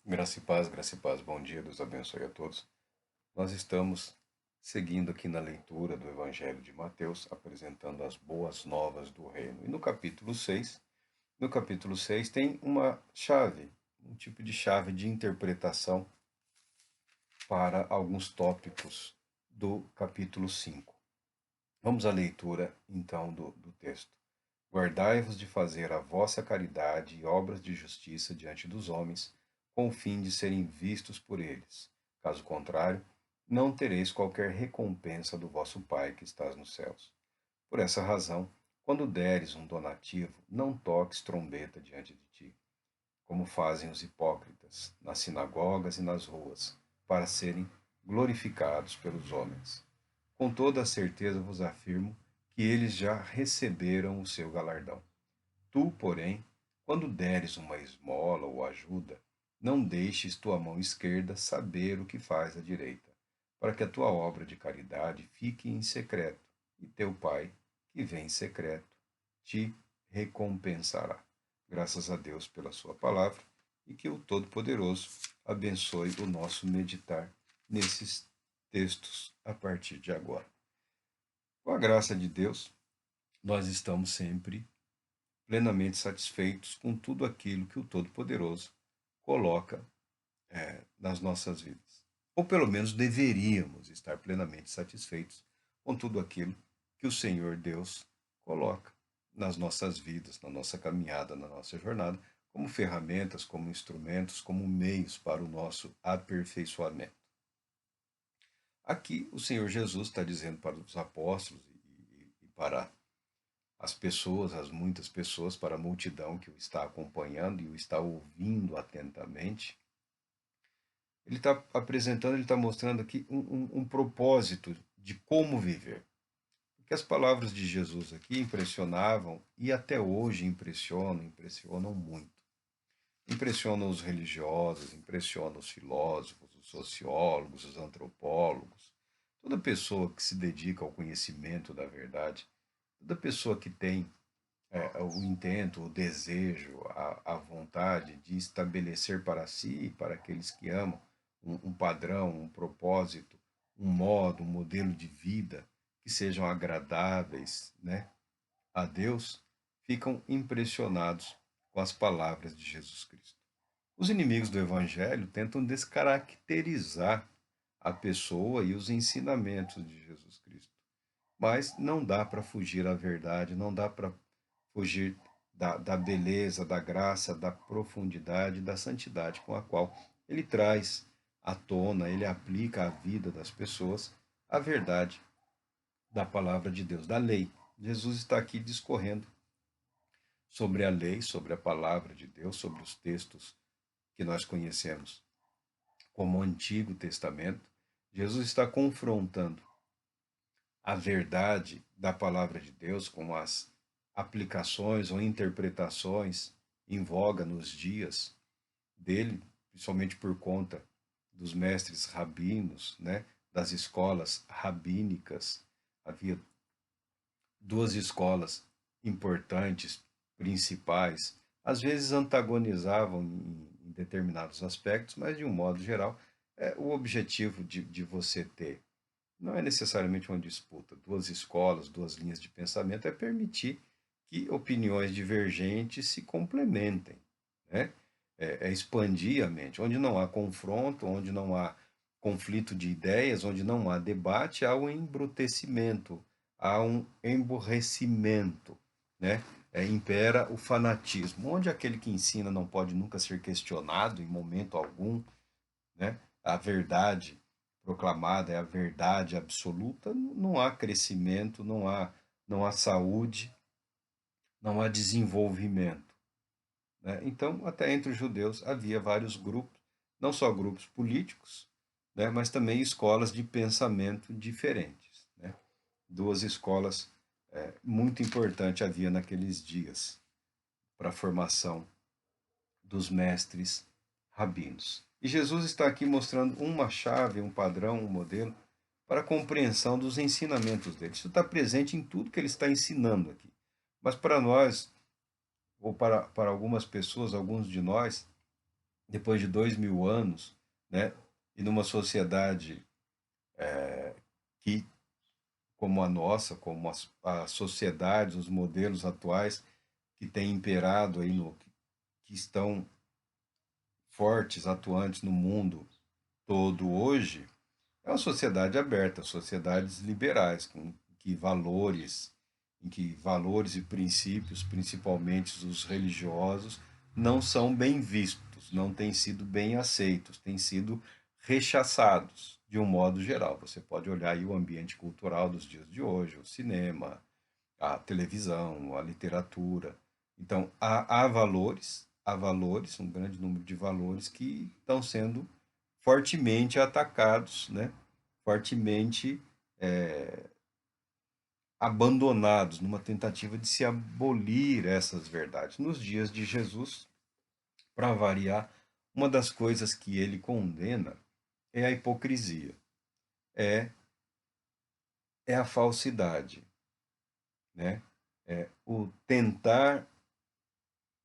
Graça e paz, bom dia, Deus abençoe a todos. Nós estamos seguindo aqui na leitura do Evangelho de Mateus, apresentando as boas novas do reino. E no capítulo 6 tem uma chave, um tipo de chave de interpretação para alguns tópicos do capítulo 5. Vamos à leitura, então, do texto. Guardai-vos de fazer a vossa caridade e obras de justiça diante dos homens, com o fim de serem vistos por eles. Caso contrário, não tereis qualquer recompensa do vosso Pai que estás nos céus. Por essa razão, quando deres um donativo, não toques trombeta diante de ti, como fazem os hipócritas, nas sinagogas e nas ruas, para serem glorificados pelos homens. Com toda a certeza vos afirmo que eles já receberam o seu galardão. Tu, porém, quando deres uma esmola ou ajuda, não deixes tua mão esquerda saber o que faz a direita, para que a tua obra de caridade fique em secreto, e teu Pai, que vem em secreto, te recompensará. Graças a Deus pela sua palavra e que o Todo-Poderoso abençoe o nosso meditar nesses textos a partir de agora. Com a graça de Deus, nós estamos sempre plenamente satisfeitos com tudo aquilo que o Todo-Poderoso coloca nas nossas vidas. Ou pelo menos deveríamos estar plenamente satisfeitos com tudo aquilo que o Senhor Deus coloca nas nossas vidas, na nossa caminhada, na nossa jornada, como ferramentas, como instrumentos, como meios para o nosso aperfeiçoamento. Aqui o Senhor Jesus está dizendo para os apóstolos e para as pessoas, as muitas pessoas, para a multidão que o está acompanhando e o está ouvindo atentamente, ele está apresentando, ele está mostrando aqui um propósito de como viver. Porque as palavras de Jesus aqui impressionavam e até hoje impressionam muito. Impressionam os religiosos, impressionam os filósofos, os sociólogos, os antropólogos, toda pessoa que se dedica ao conhecimento da verdade, toda pessoa que tem o intento, o desejo, a vontade de estabelecer para si e para aqueles que amam um padrão, um propósito, um modo, um modelo de vida que sejam agradáveis, né, a Deus, ficam impressionados com as palavras de Jesus Cristo. Os inimigos do Evangelho tentam descaracterizar a pessoa e os ensinamentos de Jesus Cristo. Mas não dá para fugir à verdade, não dá para fugir da beleza, da graça, da profundidade, da santidade com a qual ele traz à tona, ele aplica à vida das pessoas a verdade da palavra de Deus, da lei. Jesus está aqui discorrendo sobre a lei, sobre a palavra de Deus, sobre os textos que nós conhecemos como o Antigo Testamento. Jesus está confrontando a verdade da palavra de Deus com as aplicações ou interpretações em voga nos dias dele, principalmente por conta dos mestres rabinos, né, das escolas rabínicas. Havia duas escolas importantes, principais, às vezes antagonizavam em determinados aspectos, mas de um modo geral, o objetivo de você ter não é necessariamente uma disputa. Duas escolas, duas linhas de pensamento é permitir que opiniões divergentes se complementem, né? É expandir a mente. Onde não há confronto, onde não há conflito de ideias, onde não há debate, há um embrutecimento, há um emborrecimento, né? Impera o fanatismo, onde aquele que ensina não pode nunca ser questionado em momento algum, né? A verdade proclamada é a verdade absoluta, não há crescimento, não há saúde, não há desenvolvimento, né? Então, até entre os judeus havia vários grupos, não só grupos políticos, né, mas também escolas de pensamento diferentes, né? Duas escolas muito importantes havia naqueles dias para a formação dos mestres rabinos. E Jesus está aqui mostrando uma chave, um padrão, um modelo para a compreensão dos ensinamentos dele. Isso está presente em tudo que ele está ensinando aqui. Mas para nós, ou para algumas pessoas, alguns de nós, depois de 2000 anos, né? E numa sociedade que, como a nossa, como as sociedades, os modelos atuais que têm imperado aí que estão fortes, atuantes no mundo todo hoje, é uma sociedade aberta, sociedades liberais, em que valores e princípios, principalmente os religiosos, não são bem vistos, não têm sido bem aceitos, têm sido rechaçados de um modo geral. Você pode olhar aí o ambiente cultural dos dias de hoje, o cinema, a televisão, a literatura. Então, há valores, um grande número de valores que estão sendo fortemente atacados, né? Fortemente abandonados numa tentativa de se abolir essas verdades. Nos dias de Jesus, para variar, uma das coisas que ele condena é a hipocrisia, é, é a falsidade, né? É o tentar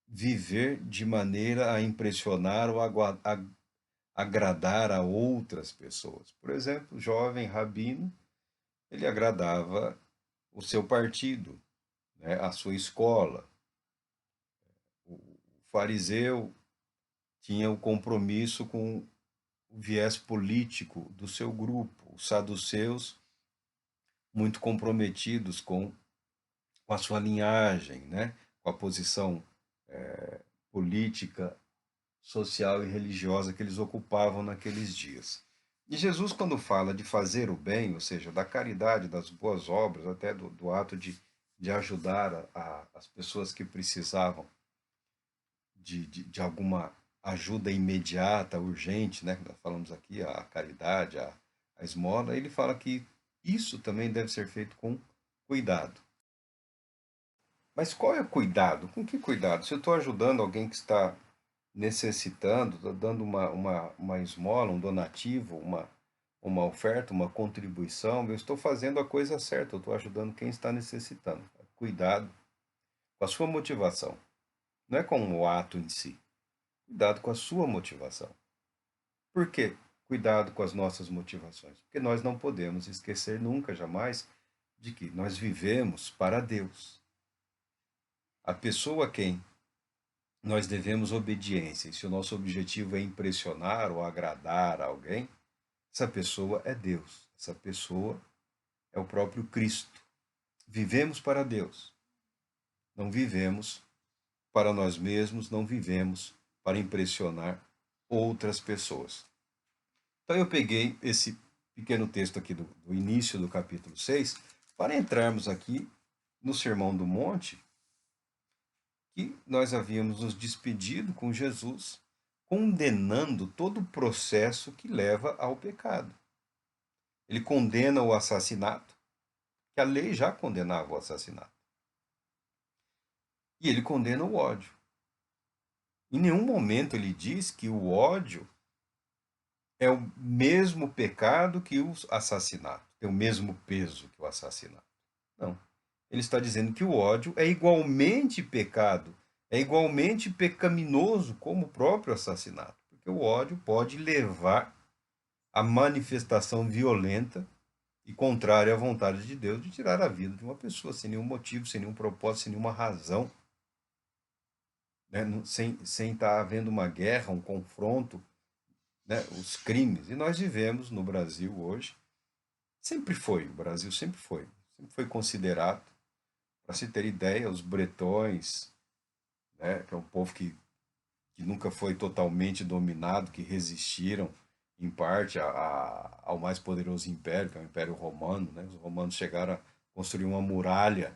viver de maneira a impressionar ou agradar a outras pessoas. Por exemplo, o jovem rabino, ele agradava o seu partido, né, a sua escola. O fariseu tinha o compromisso com o viés político do seu grupo. Os saduceus, muito comprometidos com a sua linhagem, né, com a posição política, social e religiosa que eles ocupavam naqueles dias. E Jesus, quando fala de fazer o bem, ou seja, da caridade, das boas obras, até do ato de ajudar as pessoas que precisavam de alguma ajuda imediata, urgente, né? Nós falamos aqui a caridade, a esmola, ele fala que isso também deve ser feito com cuidado. Mas qual é o cuidado? Com que cuidado? Se eu estou ajudando alguém que está necessitando, estou dando uma esmola, um donativo, uma oferta, uma contribuição, eu estou fazendo a coisa certa, eu estou ajudando quem está necessitando. Cuidado com a sua motivação. Não é com o ato em si. Cuidado com a sua motivação. Por quê? Cuidado com as nossas motivações. Porque nós não podemos esquecer nunca, jamais, de que nós vivemos para Deus. A pessoa a quem nós devemos obediência, e se o nosso objetivo é impressionar ou agradar alguém, essa pessoa é Deus. Essa pessoa é o próprio Cristo. Vivemos para Deus. Não vivemos para nós mesmos, não vivemos para impressionar outras pessoas. Então eu peguei esse pequeno texto aqui do início do capítulo 6 para entrarmos aqui no Sermão do Monte, que nós havíamos nos despedido com Jesus, condenando todo o processo que leva ao pecado. Ele condena o assassinato, que a lei já condenava o assassinato. E ele condena o ódio. Em nenhum momento ele diz que o ódio é o mesmo pecado que o assassinato, tem o mesmo peso que o assassinato. Não. Ele está dizendo que o ódio é igualmente pecado, é igualmente pecaminoso como o próprio assassinato, porque o ódio pode levar à manifestação violenta e contrária à vontade de Deus de tirar a vida de uma pessoa sem nenhum motivo, sem nenhum propósito, sem nenhuma razão, né? Sem estar havendo uma guerra, um confronto, né? Os crimes. E nós vivemos no Brasil hoje, o Brasil sempre foi considerado, para se ter ideia, os bretões, né? Que é um povo que nunca foi totalmente dominado, que resistiram em parte ao mais poderoso império, que é o Império Romano, né? Os romanos chegaram a construir uma muralha,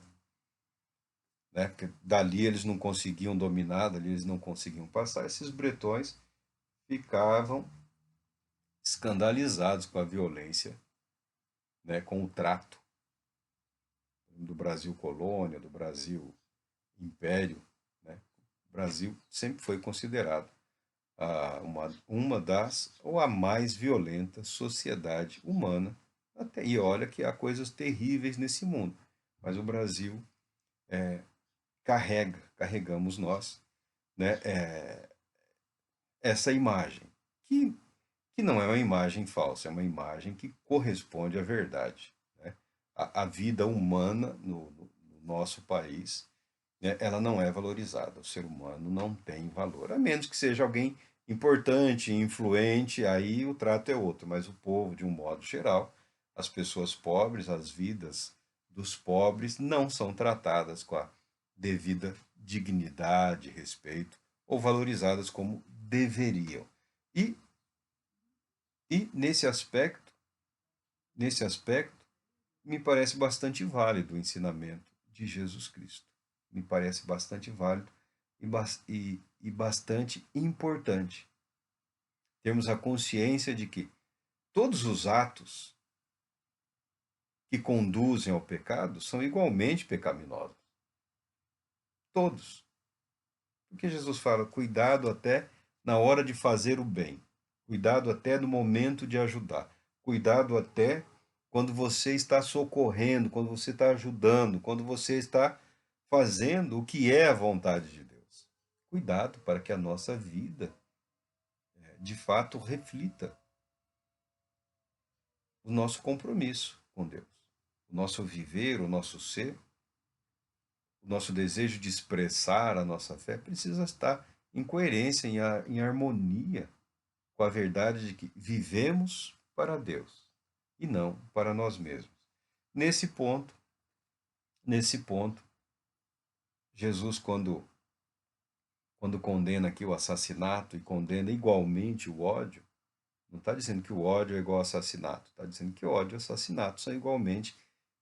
né? Porque dali eles não conseguiam dominar, dali eles não conseguiam passar. Esses bretões ficavam escandalizados com a violência, né? Com o trato do Brasil colônia, do Brasil império, né? O Brasil sempre foi considerado uma das ou a mais violenta sociedade humana. Até, e olha que há coisas terríveis nesse mundo, mas o Brasil carregamos nós, né, essa imagem, que, que não é uma imagem falsa, é uma imagem que corresponde à verdade, né? A vida humana no nosso país, né, ela não é valorizada. O ser humano não tem valor, a menos que seja alguém importante, influente, aí o trato é outro. Mas o povo, de um modo geral, as pessoas pobres, as vidas dos pobres não são tratadas com a devida dignidade, respeito, ou valorizadas como deveriam. E, e nesse aspecto, me parece bastante válido o ensinamento de Jesus Cristo. Me parece bastante válido e bastante importante termos a consciência de que todos os atos que conduzem ao pecado são igualmente pecaminosos. Todos. Porque Jesus fala: cuidado até na hora de fazer o bem, cuidado até no momento de ajudar, cuidado até quando você está socorrendo, quando você está ajudando, quando você está fazendo o que é a vontade de Deus. Cuidado para que a nossa vida, de fato, reflita o nosso compromisso com Deus, o nosso viver, o nosso ser, o nosso desejo de expressar a nossa fé precisa estar em coerência, em harmonia com a verdade de que vivemos para Deus e não para nós mesmos. Nesse ponto, nesse ponto, Jesus, quando condena aqui o assassinato e condena igualmente o ódio, não está dizendo que o ódio é igual ao assassinato, está dizendo que ódio e assassinato são igualmente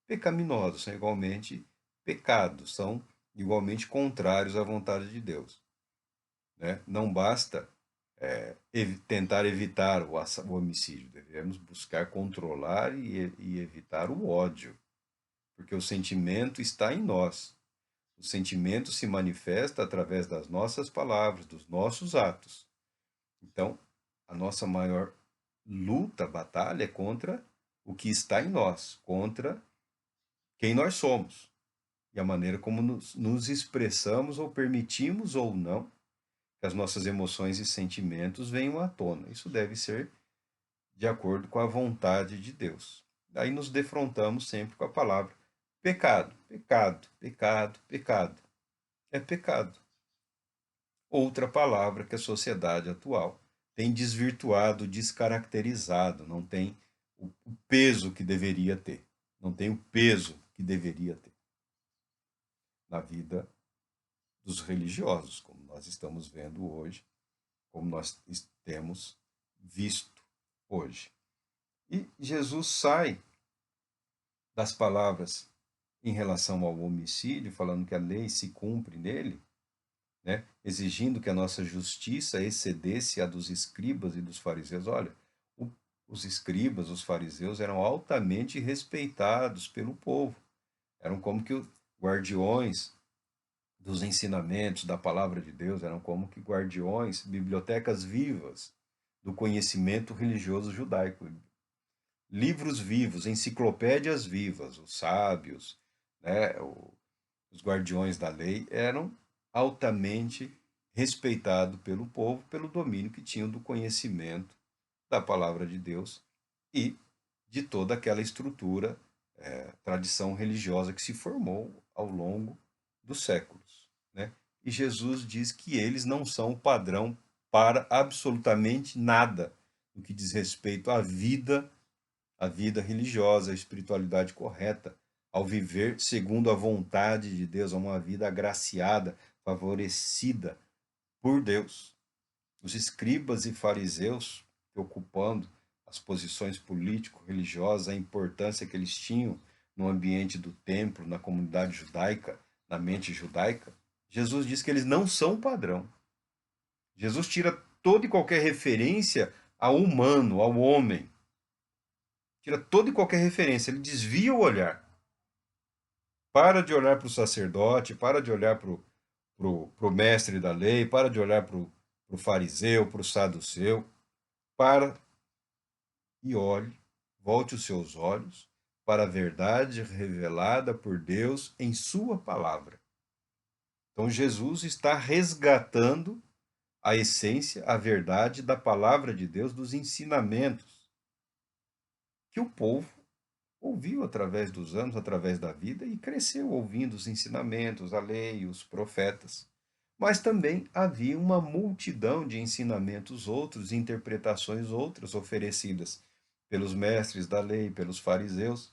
pecaminosos, são igualmente pecados, são igualmente contrários à vontade de Deus, né? Não basta tentar evitar o homicídio, devemos buscar controlar e evitar o ódio, porque o sentimento está em nós. O sentimento se manifesta através das nossas palavras, dos nossos atos. Então, a nossa maior luta, batalha é contra o que está em nós, contra quem nós somos e a maneira como nos expressamos ou permitimos ou não que as nossas emoções e sentimentos venham à tona. Isso deve ser de acordo com a vontade de Deus. Daí nos defrontamos sempre com a palavra pecado, pecado, pecado, pecado. É pecado. Outra palavra que a sociedade atual tem desvirtuado, descaracterizado, não tem o peso que deveria ter. Não tem o peso que deveria ter na vida dos religiosos, como nós estamos vendo hoje, como nós temos visto hoje. E Jesus sai das palavras em relação ao homicídio, falando que a lei se cumpre nele, né? Exigindo que a nossa justiça excedesse a dos escribas e dos fariseus. Olha, os escribas, os fariseus eram altamente respeitados pelo povo. Eram como que os guardiões dos ensinamentos da palavra de Deus, eram como que guardiões, bibliotecas vivas do conhecimento religioso judaico. Livros vivos, enciclopédias vivas, os sábios, né, os guardiões da lei eram altamente respeitados pelo povo, pelo domínio que tinham do conhecimento da palavra de Deus e de toda aquela estrutura, tradição religiosa que se formou ao longo dos séculos, né? E Jesus diz que eles não são o padrão para absolutamente nada no que diz respeito à vida religiosa, à espiritualidade correta, ao viver segundo a vontade de Deus, a uma vida agraciada, favorecida por Deus. Os escribas e fariseus, ocupando as posições político-religiosas, a importância que eles tinham no ambiente do templo, na comunidade judaica, na mente judaica, Jesus diz que eles não são o padrão. Jesus tira toda e qualquer referência ao humano, ao homem. Tira toda e qualquer referência, ele desvia o olhar. Para de olhar para o sacerdote, para de olhar para o mestre da lei, para de olhar para o fariseu, para o saduceu, para e olhe, volte os seus olhos para a verdade revelada por Deus em Sua palavra. Então, Jesus está resgatando a essência, a verdade da palavra de Deus, dos ensinamentos que o povo ouviu através dos anos, através da vida, e cresceu ouvindo os ensinamentos, a lei, os profetas. Mas também havia uma multidão de ensinamentos outros, interpretações outras oferecidas pelos mestres da lei, pelos fariseus,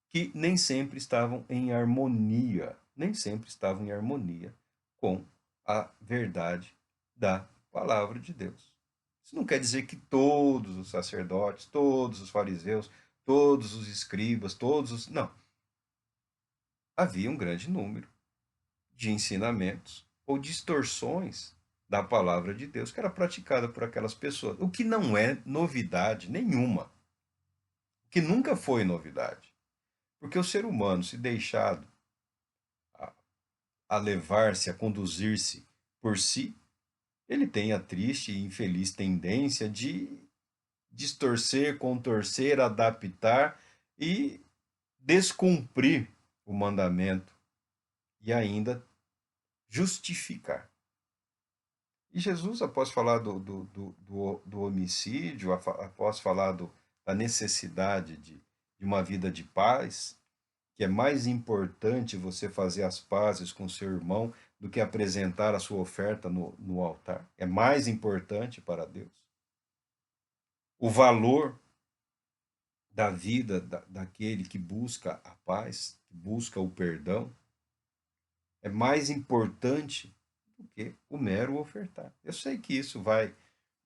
que nem sempre estavam em harmonia, nem sempre estavam em harmonia com a verdade da palavra de Deus. Isso não quer dizer que todos os sacerdotes, todos os fariseus, todos os escribas, todos os. Não. Havia um grande número de ensinamentos ou distorções da palavra de Deus que era praticada por aquelas pessoas, o que não é novidade nenhuma, o que nunca foi novidade, porque o ser humano, se deixado a levar-se, a conduzir-se por si, ele tem a triste e infeliz tendência de distorcer, contorcer, adaptar e descumprir o mandamento e ainda justificar. E Jesus, após falar do homicídio, após falar da necessidade de uma vida de paz, que é mais importante você fazer as pazes com seu irmão do que apresentar a sua oferta no altar. É mais importante para Deus. O valor da vida daquele que busca a paz, que busca o perdão, é mais importante do que o mero ofertar. Eu sei que isso vai,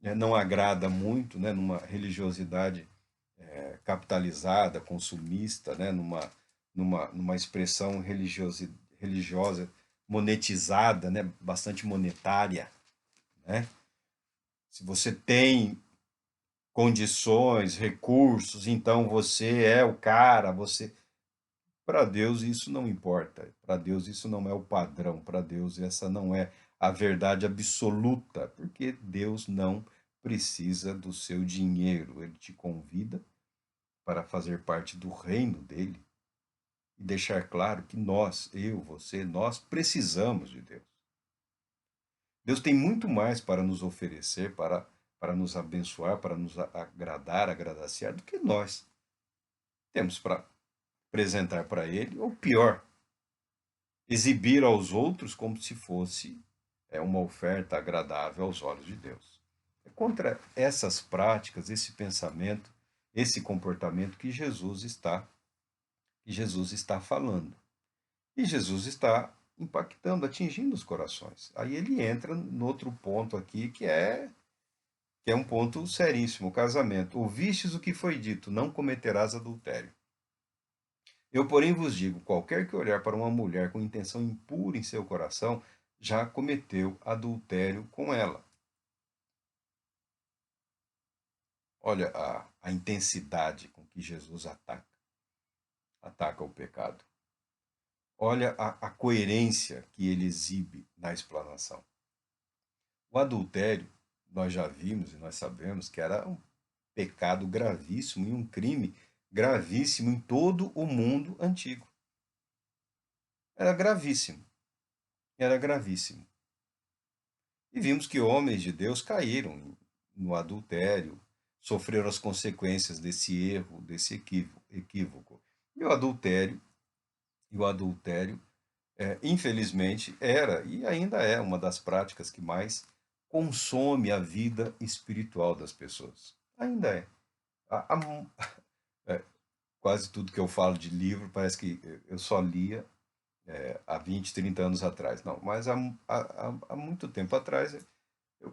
né, não agrada muito, né, numa religiosidade capitalizada, consumista, né, numa expressão religiosa monetizada, né, bastante monetária, né? Se você tem condições, recursos, então você é o cara, você. Para Deus isso não importa. Para Deus isso não é o padrão. Para Deus essa não é a verdade absoluta, porque Deus não precisa do seu dinheiro. Ele te convida para fazer parte do reino dele e deixar claro que nós, eu, você, nós precisamos de Deus. Deus tem muito mais para nos oferecer, para nos abençoar, para nos agradar, agraciar, do que nós temos para apresentar para Ele, ou pior, exibir aos outros como se fosse uma oferta agradável aos olhos de Deus. É contra essas práticas, esse pensamento, esse comportamento que Jesus está falando. E Jesus está impactando, atingindo os corações. Aí ele entra no outro ponto aqui, que é um ponto seríssimo, o casamento. Ouvistes o que foi dito, não cometerás adultério. Eu, porém, vos digo: qualquer que olhar para uma mulher com intenção impura em seu coração, já cometeu adultério com ela. Olha a intensidade com que Jesus ataca o pecado. Olha a coerência que ele exibe na explanação. O adultério, nós já vimos e nós sabemos que era um pecado gravíssimo e um crime gravíssimo em todo o mundo antigo. Era gravíssimo, era gravíssimo. E vimos que homens de Deus caíram no adultério, sofreram as consequências desse erro, desse equívoco. E o adultério, infelizmente, era e ainda é uma das práticas que mais consome a vida espiritual das pessoas. Ainda é. A- a- Quase tudo que eu falo de livro parece que eu só lia há 20, 30 anos atrás. Não, mas há muito tempo atrás,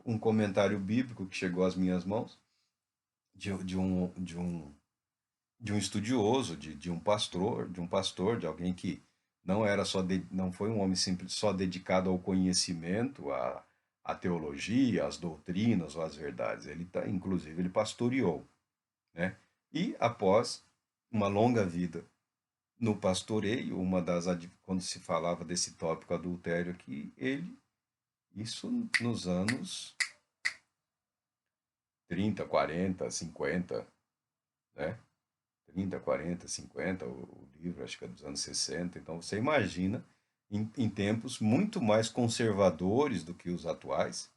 um comentário bíblico que chegou às minhas mãos de um estudioso, de um pastor, de alguém que não foi um homem simples só dedicado ao conhecimento, à teologia, às doutrinas ou às verdades. Inclusive, ele pastoreou, né? E após uma longa vida no pastoreio, quando se falava desse tópico adultério aqui, isso nos anos 30, 40, 50, né? 30, 40, 50, o livro acho que é dos anos 60. Então você imagina, em tempos muito mais conservadores do que os atuais,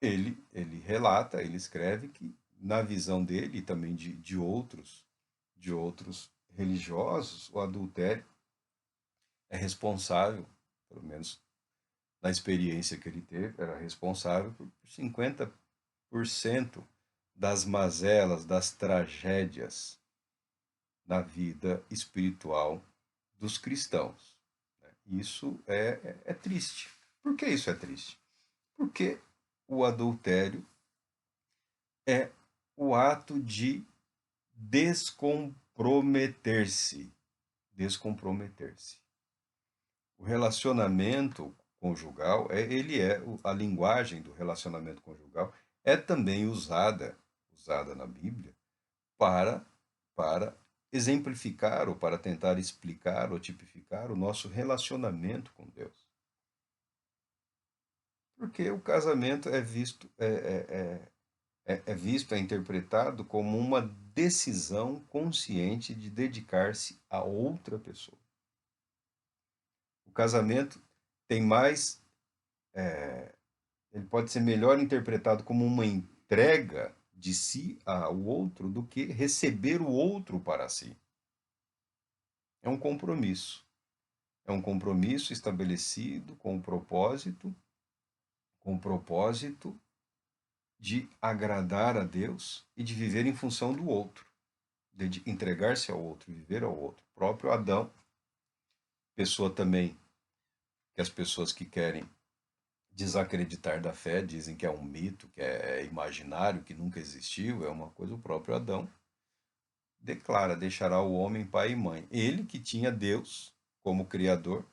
ele relata, ele escreve que, na visão dele e também de outros religiosos, o adultério é responsável, pelo menos na experiência que ele teve, era responsável por 50% das mazelas, das tragédias na vida espiritual dos cristãos. Isso é triste. Por que isso é triste? Porque o adultério é o ato de descomprometer-se. Descomprometer-se. O relacionamento conjugal, a linguagem do relacionamento conjugal é também usada na Bíblia para, para exemplificar ou para tentar explicar ou tipificar o nosso relacionamento com Deus. Porque o casamento é visto, é interpretado como uma decisão consciente de dedicar-se a outra pessoa. O casamento tem mais, ele pode ser melhor interpretado como uma entrega de si ao outro do que receber o outro para si. É um compromisso. É um compromisso estabelecido com o propósito de agradar a Deus e de viver em função do outro, de entregar-se ao outro, viver ao outro. O próprio Adão, pessoa também que as pessoas que querem desacreditar da fé dizem que é um mito, que é imaginário, que nunca existiu, é uma coisa, o próprio Adão declara, deixará o homem pai e mãe. Ele que tinha Deus como criador,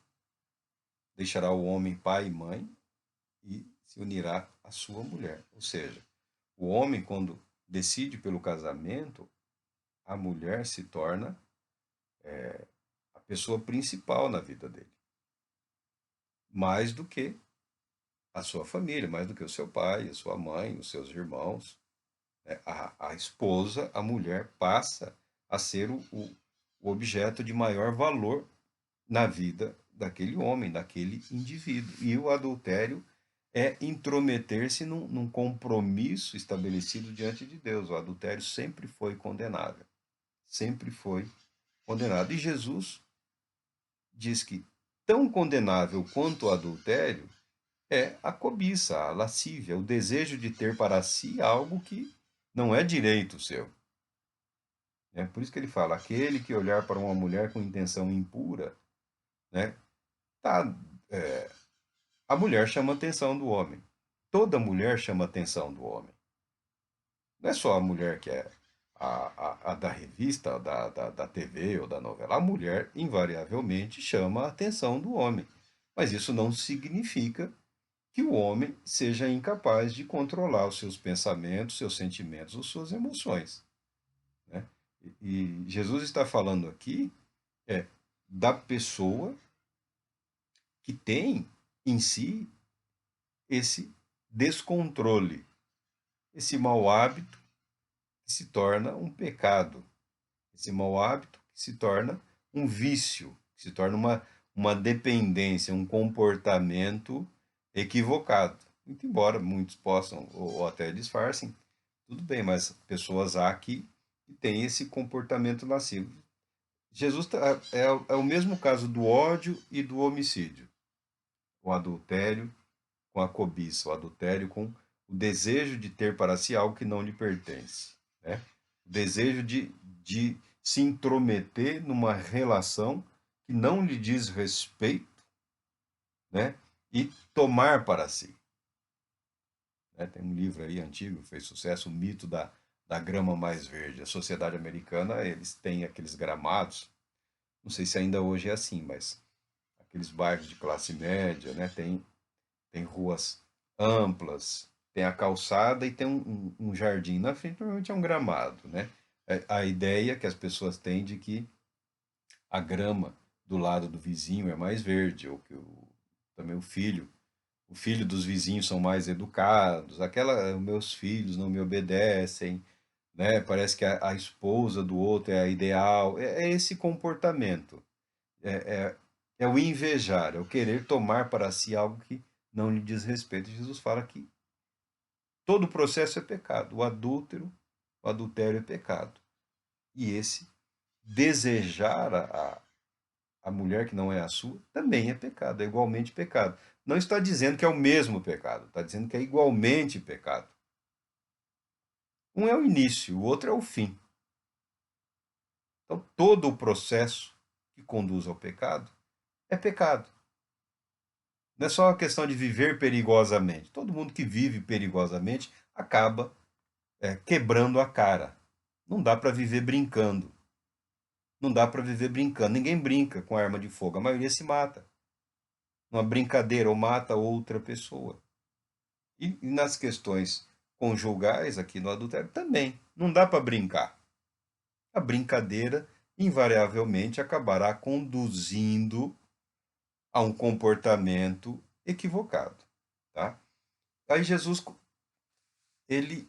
deixará o homem pai e mãe e se unirá à sua mulher. Ou seja, o homem, quando decide pelo casamento, a mulher se torna a pessoa principal na vida dele. Mais do que a sua família, mais do que o seu pai, a sua mãe, os seus irmãos. A esposa, a mulher, passa a ser o objeto de maior valor na vida daquele homem, daquele indivíduo. E o adultério é intrometer-se num compromisso estabelecido diante de Deus. O adultério sempre foi condenável. Sempre foi condenado. E Jesus diz que tão condenável quanto o adultério é a cobiça, a lascívia, o desejo de ter para si algo que não é direito seu. É por isso que ele fala: aquele que olhar para uma mulher com intenção impura, né, tá, é, a mulher chama a atenção do homem. Toda mulher chama a atenção do homem. Não é só a mulher que é a da revista, da TV ou da novela. A mulher, invariavelmente, chama a atenção do homem. Mas isso não significa que o homem seja incapaz de controlar os seus pensamentos, seus sentimentos ou suas emoções. Né? E Jesus está falando aqui da pessoa que tem em si esse descontrole, esse mau hábito que se torna um pecado, esse mau hábito que se torna um vício, que se torna uma dependência, um comportamento equivocado. Muito embora muitos possam ou até disfarcem, tudo bem, mas pessoas há que têm esse comportamento lascivo. Jesus é o mesmo caso do ódio e do homicídio. O adultério com a cobiça, o adultério com o desejo de ter para si algo que não lhe pertence. Né? O desejo de se intrometer numa relação que não lhe diz respeito, né? E tomar para si. Né? Tem um livro aí antigo, fez sucesso, O Mito da Grama Mais Verde. A sociedade americana, eles têm aqueles gramados, não sei se ainda hoje é assim, mas aqueles bairros de classe média, né? Tem ruas amplas, tem a calçada e tem um jardim na frente, normalmente é um gramado, né? A ideia que as pessoas têm de que a grama do lado do vizinho é mais verde, ou que também o filho dos vizinhos são mais educados, meus filhos não me obedecem, né? Parece que a esposa do outro é a ideal, é esse comportamento, é, é o invejar, é o querer tomar para si algo que não lhe diz respeito. Jesus fala que todo o processo é pecado. O adultério é pecado. E esse desejar a mulher que não é a sua também é pecado, é igualmente pecado. Não está dizendo que é o mesmo pecado, está dizendo que é igualmente pecado. Um é o início, o outro é o fim. Então, todo o processo que conduz ao pecado é pecado. Não é só uma questão de viver perigosamente. Todo mundo que vive perigosamente acaba quebrando a cara. Não dá para viver brincando. Não dá para viver brincando. Ninguém brinca com arma de fogo. A maioria se mata. Uma brincadeira ou mata outra pessoa. E nas questões conjugais, aqui no adultério, também. Não dá para brincar. A brincadeira, invariavelmente, acabará conduzindo a um comportamento equivocado. Tá? Aí Jesus ele,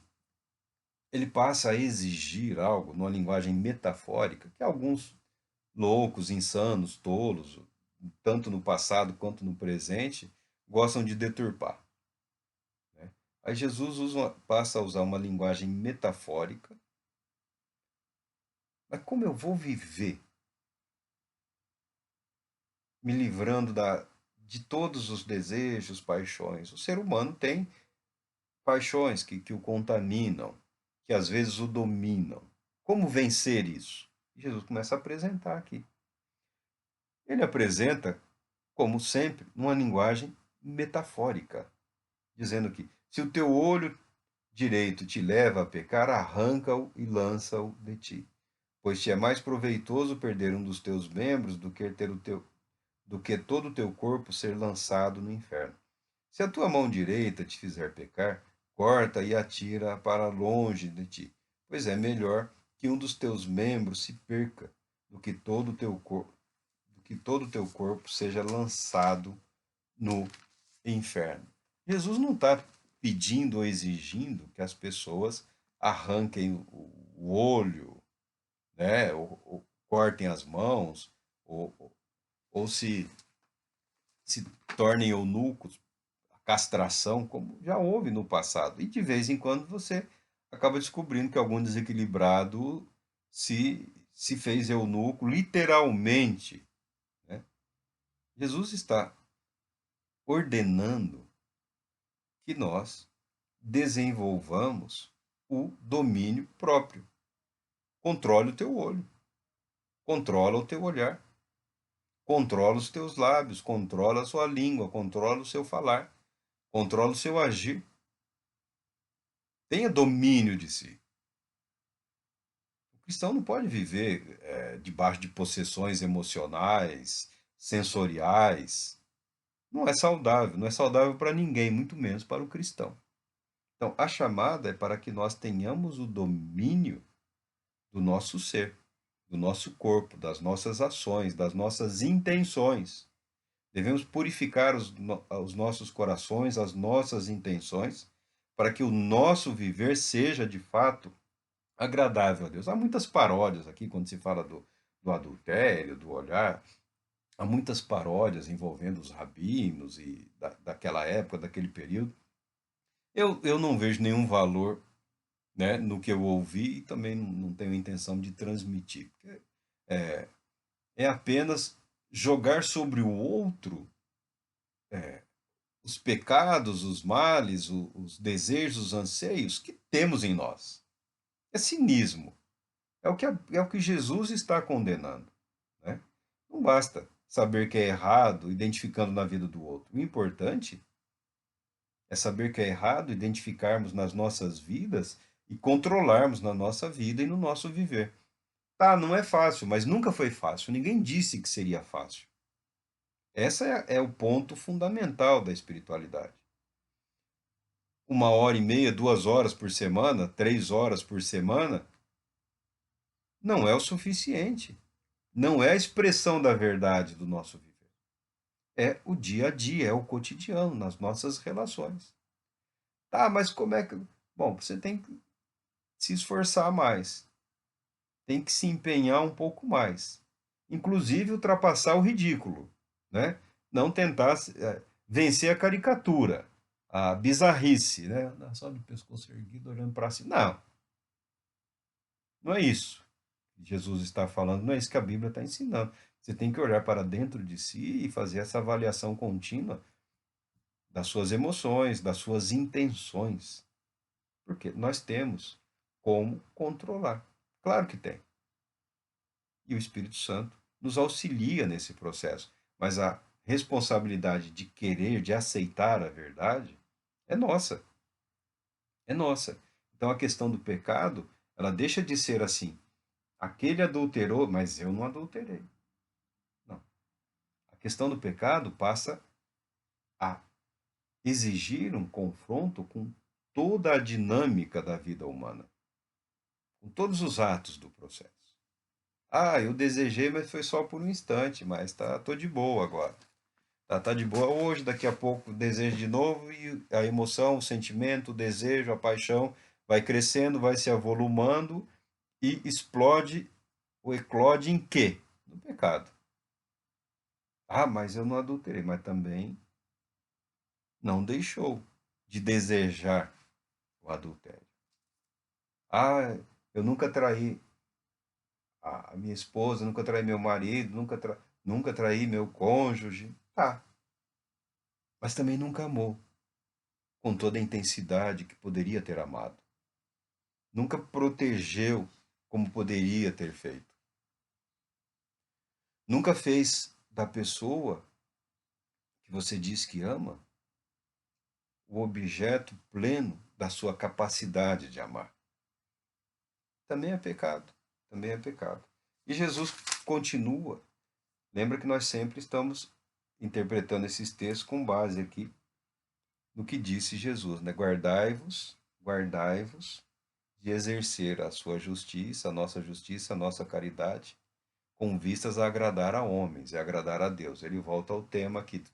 ele passa a exigir algo numa linguagem metafórica que alguns loucos, insanos, tolos, tanto no passado quanto no presente, gostam de deturpar. Né? Aí Jesus passa a usar uma linguagem metafórica. Mas como eu vou viver me livrando de todos os desejos, paixões? O ser humano tem paixões que o contaminam, que às vezes o dominam. Como vencer isso? Jesus começa a apresentar aqui. Ele apresenta, como sempre, numa linguagem metafórica, dizendo que se o teu olho direito te leva a pecar, arranca-o e lança-o de ti. Pois te é mais proveitoso perder um dos teus membros do que todo o teu corpo ser lançado no inferno. Se a tua mão direita te fizer pecar, corta e atira para longe de ti, pois é melhor que um dos teus membros se perca do que todo o teu corpo seja lançado no inferno. Jesus não está pedindo ou exigindo que as pessoas arranquem o olho, né, ou cortem as mãos, ou se tornem eunucos, castração, como já houve no passado. E de vez em quando você acaba descobrindo que algum desequilibrado se fez eunuco, literalmente. Né? Jesus está ordenando que nós desenvolvamos o domínio próprio. Controle o teu olho, controla o teu olhar, controla os teus lábios, controla a sua língua, controla o seu falar, controla o seu agir. Tenha domínio de si. O cristão não pode viver debaixo de possessões emocionais, sensoriais. Não é saudável, não é saudável para ninguém, muito menos para o cristão. Então, a chamada é para que nós tenhamos o domínio do nosso ser, do nosso corpo, das nossas ações, das nossas intenções. Devemos purificar os nossos corações, as nossas intenções, para que o nosso viver seja de fato agradável a Deus. Há muitas paródias aqui quando se fala do adultério, do olhar. Há muitas paródias envolvendo os rabinos e daquela época, daquele período. Eu não vejo nenhum valor, né, no que eu ouvi e também não tenho intenção de transmitir. É, é apenas jogar sobre o outro os pecados, os males, os desejos, os anseios que temos em nós. É cinismo. É o que Jesus está condenando. Né? Não basta saber que é errado, identificando na vida do outro. O importante é saber que é errado, identificarmos nas nossas vidas e controlarmos na nossa vida e no nosso viver. Tá, não é fácil, mas nunca foi fácil. Ninguém disse que seria fácil. Esse é o ponto fundamental da espiritualidade. 1 hora e meia, 2 horas por semana, 3 horas por semana, não é o suficiente. Não é a expressão da verdade do nosso viver. É o dia a dia, é o cotidiano, nas nossas relações. Tá, mas como é que. Bom, você tem que se esforçar mais, tem que se empenhar um pouco mais. Inclusive ultrapassar o ridículo, né? Não tentar vencer a caricatura. a bizarrice, né? Só de pescoço erguido, olhando para cima. Não, não é isso que Jesus está falando, não é isso que a Bíblia está ensinando. Você tem que olhar para dentro de si e fazer essa avaliação contínua das suas emoções, das suas intenções. Porque nós temos como controlar. Claro que tem. E o Espírito Santo nos auxilia nesse processo. Mas a responsabilidade de querer, de aceitar a verdade, é nossa. É nossa. Então a questão do pecado, ela deixa de ser assim. Aquele adulterou, mas eu não adulterei. Não. A questão do pecado passa a exigir um confronto com toda a dinâmica da vida humana, com todos os atos do processo. Ah, eu desejei, mas foi só por um instante, mas tô de boa agora. Tá de boa hoje, daqui a pouco desejo de novo e a emoção, o sentimento, o desejo, a paixão vai crescendo, vai se avolumando e explode ou eclode em quê? No pecado. Ah, mas eu não adulterei, mas também não deixou de desejar o adultério. Ah, eu nunca traí a minha esposa, nunca traí meu marido, nunca traí meu cônjuge. Tá, mas também nunca amou com toda a intensidade que poderia ter amado. Nunca protegeu como poderia ter feito. Nunca fez da pessoa que você diz que ama o objeto pleno da sua capacidade de amar. Também é pecado. Também é pecado. E Jesus continua. Lembra que nós sempre estamos interpretando esses textos com base aqui no que disse Jesus, né? Guardai-vos de exercer a sua justiça, a nossa caridade, com vistas a agradar a homens e agradar a Deus. Ele volta ao tema que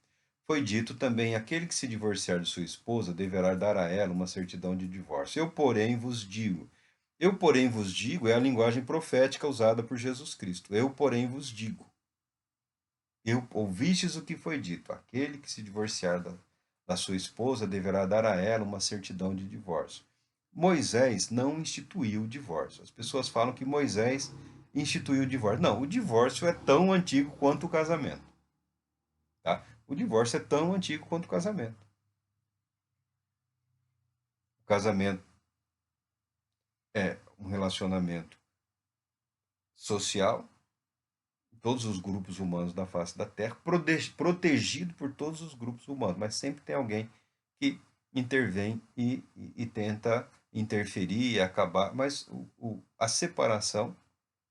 foi dito também: aquele que se divorciar de sua esposa deverá dar a ela uma certidão de divórcio. Eu, porém, vos digo, é a linguagem profética usada por Jesus Cristo. Eu, porém, vos digo. Eu ouvistes o que foi dito: aquele que se divorciar da sua esposa deverá dar a ela uma certidão de divórcio. Moisés não instituiu o divórcio. As pessoas falam que Moisés instituiu o divórcio. Não, o divórcio é tão antigo quanto o casamento. Tá? O divórcio é tão antigo quanto o casamento. O casamento é um relacionamento social, todos os grupos humanos da face da Terra, protegido por todos os grupos humanos, mas sempre tem alguém que intervém e tenta interferir e acabar. Mas a separação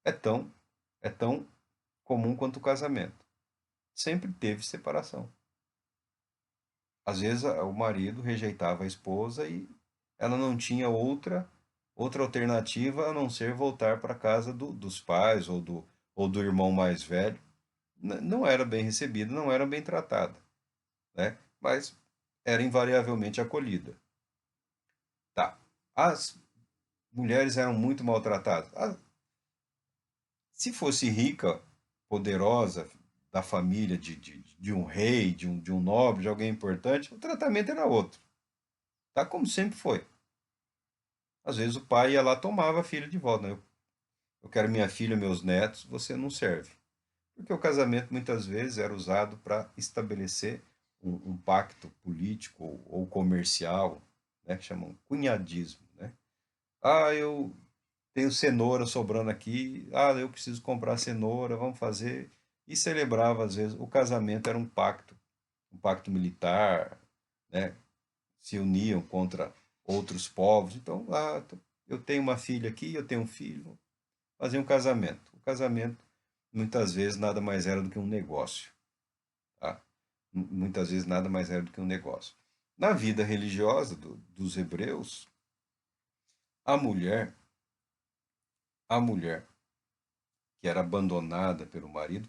é tão comum quanto o casamento. Sempre teve separação. Às vezes o marido rejeitava a esposa e ela não tinha outra alternativa a não ser voltar para a casa dos pais ou do irmão mais velho. Não era bem recebida, não era bem tratada, né? Mas era invariavelmente acolhida. Tá. As mulheres eram muito maltratadas. Se fosse rica, poderosa, da família de um rei, de um nobre, de alguém importante, o tratamento era outro. Tá como sempre foi. Às vezes o pai ia lá tomava a filha de volta. Né? Eu quero minha filha, meus netos, você não serve. Porque o casamento muitas vezes era usado para estabelecer um pacto político ou comercial, né, que chamam cunhadismo. Né? Ah, eu tenho cenoura sobrando aqui, eu preciso comprar cenoura, vamos fazer. E celebrava, às vezes, o casamento era um pacto militar, né? Se uniam contra outros povos. Então, eu tenho uma filha aqui, eu tenho um filho, fazer um casamento. O casamento, muitas vezes, nada mais era do que um negócio. Tá? Muitas vezes, nada mais era do que um negócio. Na vida religiosa dos hebreus, a mulher, a mulher que era abandonada pelo marido,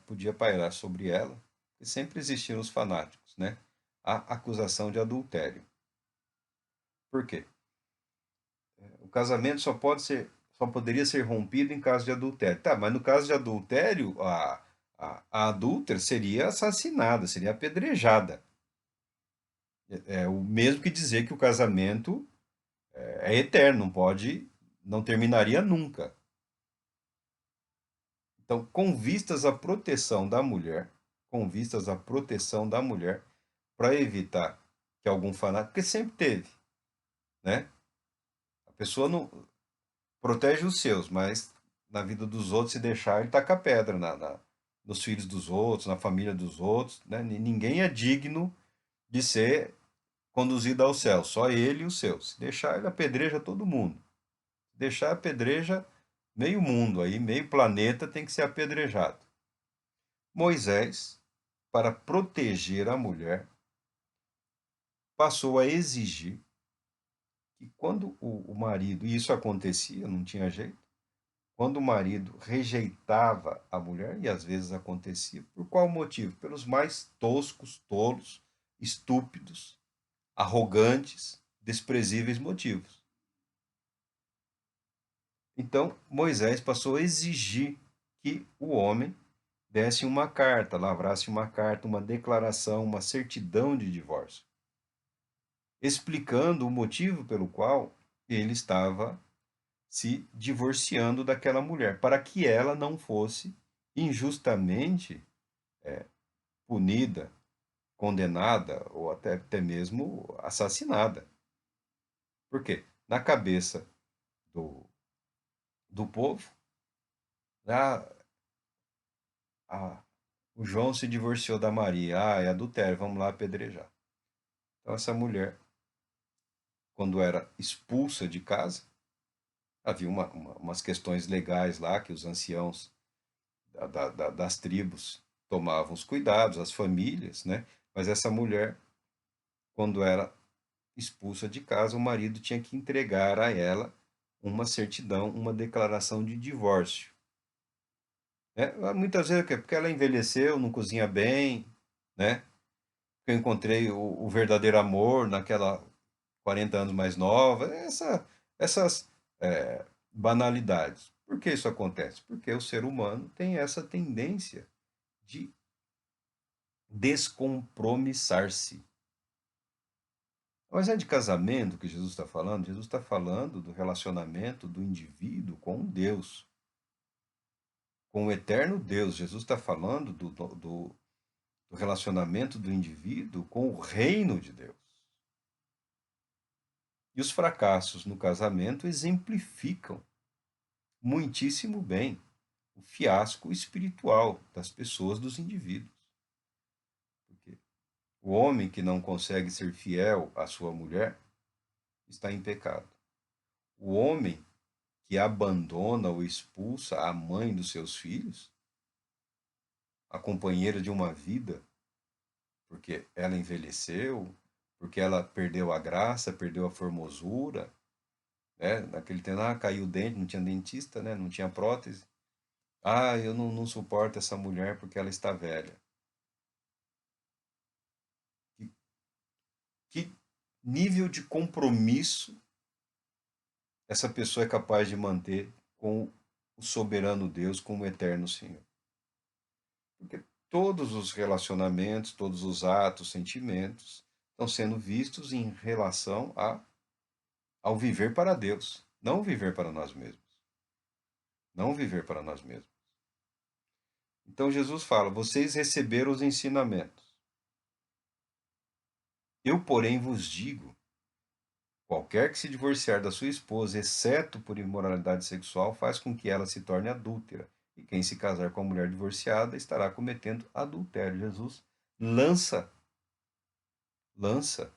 podia pairar sobre ela, e sempre existiam os fanáticos, né? A acusação de adultério. Por quê? O casamento só poderia ser rompido em caso de adultério. Tá, mas no caso de adultério, a adúltera seria assassinada, seria apedrejada. É o mesmo que dizer que o casamento é eterno, não pode, não terminaria nunca. Então, com vistas à proteção da mulher, com vistas à proteção da mulher, para evitar que algum fanático, porque sempre teve, né? A pessoa não protege os seus, mas na vida dos outros, se deixar, ele taca a pedra nos filhos dos outros, na família dos outros, né? Ninguém é digno de ser conduzido ao céu, só ele e os seus. Se deixar, ele apedreja todo mundo. Se deixar, apedreja meio mundo aí, meio planeta tem que ser apedrejado. Moisés, para proteger a mulher, passou a exigir que quando o marido, e isso acontecia, não tinha jeito, quando o marido rejeitava a mulher, e às vezes acontecia, por qual motivo? Pelos mais toscos, tolos, estúpidos, arrogantes, desprezíveis motivos. Então, Moisés passou a exigir que o homem desse uma carta, lavrasse uma carta, uma declaração, uma certidão de divórcio, explicando o motivo pelo qual ele estava se divorciando daquela mulher, para que ela não fosse injustamente punida, condenada ou até mesmo assassinada. Por quê? Na cabeça do, do povo, a, a, o João se divorciou da Maria. Ah, é adultério, vamos lá apedrejar. Então, essa mulher, quando era expulsa de casa, havia umas questões legais lá que os anciãos das tribos tomavam os cuidados, as famílias, né? Mas essa mulher, quando era expulsa de casa, o marido tinha que entregar a ela uma certidão, uma declaração de divórcio. Né? Muitas vezes porque ela envelheceu, não cozinha bem, né? Eu encontrei o verdadeiro amor naquela 40 anos mais nova, essas banalidades. Por que isso acontece? Porque o ser humano tem essa tendência de descompromissar-se. Mas é de casamento que Jesus está falando? Jesus está falando do relacionamento do indivíduo com Deus, com o eterno Deus. Jesus está falando do relacionamento do indivíduo com o reino de Deus. E os fracassos no casamento exemplificam muitíssimo bem o fiasco espiritual das pessoas, dos indivíduos. Porque o homem que não consegue ser fiel à sua mulher está em pecado. O homem que abandona ou expulsa a mãe dos seus filhos, a companheira de uma vida, porque ela envelheceu, porque ela perdeu a graça, perdeu a formosura, né? Naquele tempo, caiu o dente, não tinha dentista, né? Não tinha prótese. Ah, eu não suporto essa mulher porque ela está velha. Que, que nível de compromisso essa pessoa é capaz de manter com o soberano Deus, com o eterno Senhor? Porque todos os relacionamentos, todos os atos, sentimentos estão sendo vistos em relação ao viver para Deus, não viver para nós mesmos. Não viver para nós mesmos. Então Jesus fala: vocês receberam os ensinamentos. Eu, porém, vos digo: qualquer que se divorciar da sua esposa, exceto por imoralidade sexual, faz com que ela se torne adúltera. E quem se casar com a mulher divorciada estará cometendo adultério. Jesus lança, lança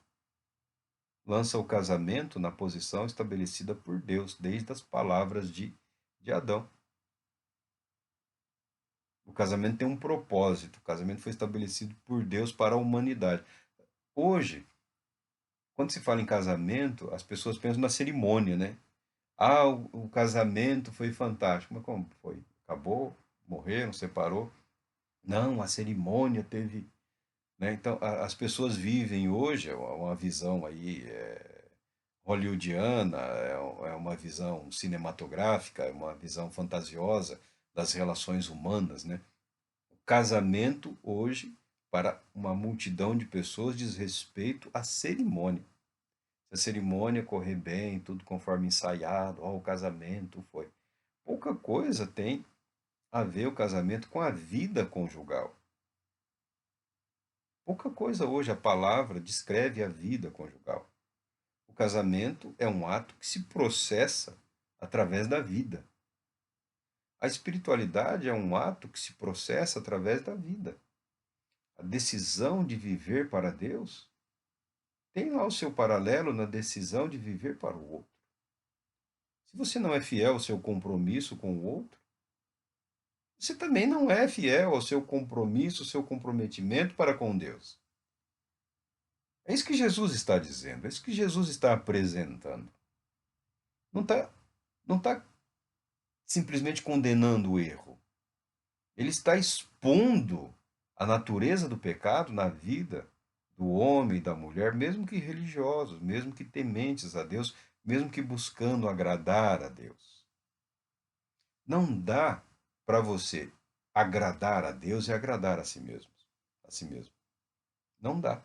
lança o casamento na posição estabelecida por Deus, desde as palavras de Adão. O casamento tem um propósito, o casamento foi estabelecido por Deus para a humanidade. Hoje, quando se fala em casamento, as pessoas pensam na cerimônia, né? Ah, o casamento foi fantástico. Mas como foi? Acabou? Morreram? Separou? Não, a cerimônia teve. Né? Então, as pessoas vivem hoje uma visão aí hollywoodiana, é uma visão cinematográfica, é uma visão fantasiosa das relações humanas, né? O casamento hoje para uma multidão de pessoas diz respeito à cerimônia. Se a cerimônia correr bem, tudo conforme ensaiado, ó, o casamento foi. Pouca coisa tem a ver o casamento com a vida conjugal. Pouca coisa hoje a palavra descreve a vida conjugal. O casamento é um ato que se processa através da vida. A espiritualidade é um ato que se processa através da vida. A decisão de viver para Deus tem lá o seu paralelo na decisão de viver para o outro. Se você não é fiel ao seu compromisso com o outro, você também não é fiel ao seu compromisso, ao seu comprometimento para com Deus. É isso que Jesus está dizendo, é isso que Jesus está apresentando. Não está simplesmente condenando o erro. Ele está expondo a natureza do pecado na vida do homem e da mulher, mesmo que religiosos, mesmo que tementes a Deus, mesmo que buscando agradar a Deus. Não dá para você agradar a Deus e agradar a si mesmo. A si mesmo. Não dá.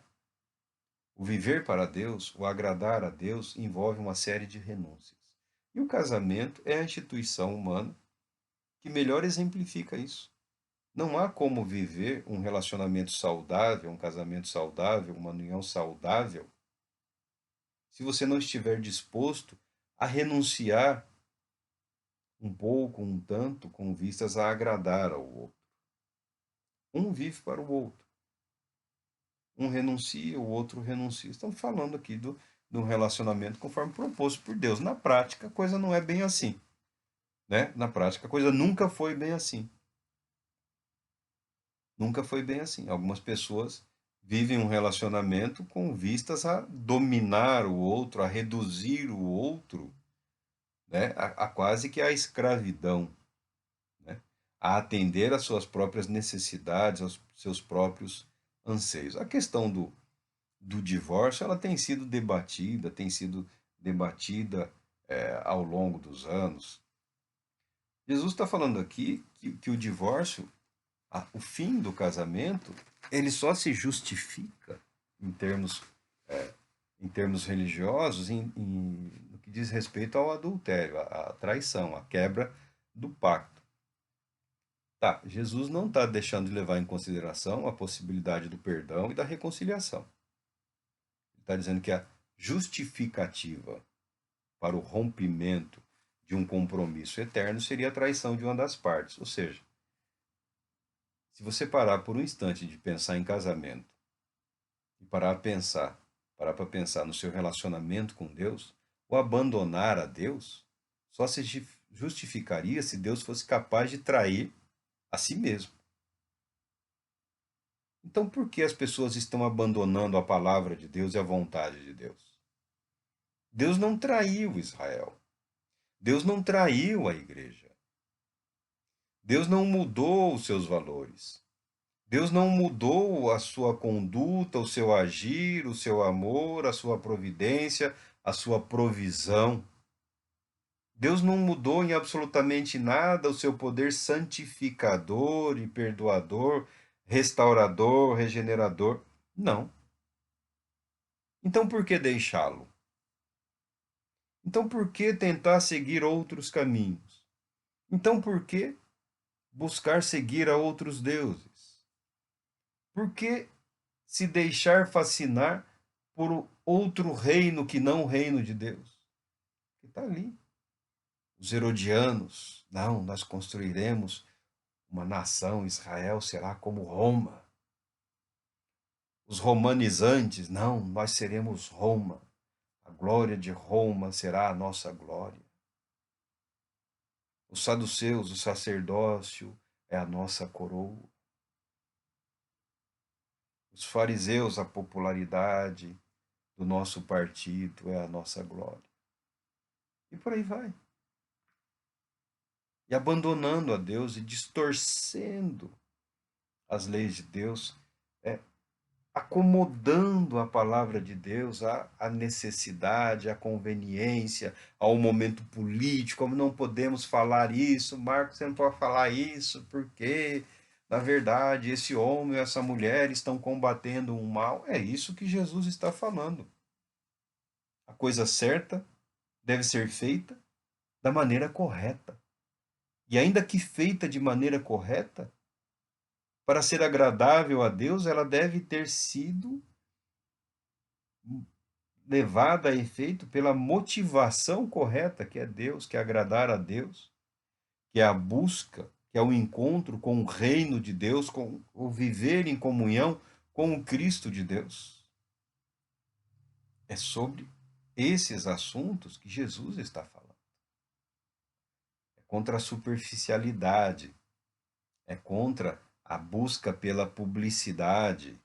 O viver para Deus, o agradar a Deus, envolve uma série de renúncias. E o casamento é a instituição humana que melhor exemplifica isso. Não há como viver um relacionamento saudável, um casamento saudável, uma união saudável, se você não estiver disposto a renunciar um pouco, um tanto, com vistas a agradar ao outro. Um vive para o outro. Um renuncia, o outro renuncia. Estamos falando aqui de um relacionamento conforme proposto por Deus. Na prática, a coisa não é bem assim. Né? Na prática, a coisa nunca foi bem assim. Nunca foi bem assim. Algumas pessoas vivem um relacionamento com vistas a dominar o outro, a reduzir o outro, né? a quase que a escravidão, né? A atender às suas próprias necessidades, aos seus próprios anseios. A questão do divórcio ela tem sido debatida ao longo dos anos. Jesus está falando aqui que o divórcio, o fim do casamento, ele só se justifica em termos, em termos religiosos no que diz respeito ao adultério, à traição, à quebra do pacto. Tá, Jesus não está deixando de levar em consideração a possibilidade do perdão e da reconciliação. Ele está dizendo que a justificativa para o rompimento de um compromisso eterno seria a traição de uma das partes. Ou seja, se você parar por um instante de pensar em casamento e parar para pensar no seu relacionamento com Deus, o abandonar a Deus só se justificaria se Deus fosse capaz de trair a si mesmo. Então, por que as pessoas estão abandonando a palavra de Deus e a vontade de Deus? Deus não traiu Israel. Deus não traiu a igreja. Deus não mudou os seus valores. Deus não mudou a sua conduta, o seu agir, o seu amor, a sua providência, a sua provisão. Deus não mudou em absolutamente nada o seu poder santificador e perdoador, restaurador, regenerador. Não. Então por que deixá-lo? Então por que tentar seguir outros caminhos? Então por que buscar seguir a outros deuses? Por que se deixar fascinar por outro reino que não o reino de Deus? Que está ali. Os herodianos, não, nós construiremos uma nação, Israel será como Roma. Os romanizantes, não, nós seremos Roma. A glória de Roma será a nossa glória. Os saduceus, o sacerdócio é a nossa coroa. Os fariseus, a popularidade do nosso partido é a nossa glória. E por aí vai. E abandonando a Deus e distorcendo as leis de Deus, acomodando a palavra de Deus à necessidade, à conveniência, ao momento político, como não podemos falar isso, Marcos, você não pode falar isso, por quê? Na verdade, esse homem e essa mulher estão combatendo um mal. É isso que Jesus está falando. A coisa certa deve ser feita da maneira correta. E ainda que feita de maneira correta, para ser agradável a Deus, ela deve ter sido levada a efeito pela motivação correta, que é Deus, que é agradar a Deus, que é a busca, que é o encontro com o reino de Deus, com o viver em comunhão com o Cristo de Deus. É sobre esses assuntos que Jesus está falando. É contra a superficialidade, é contra a busca pela publicidade.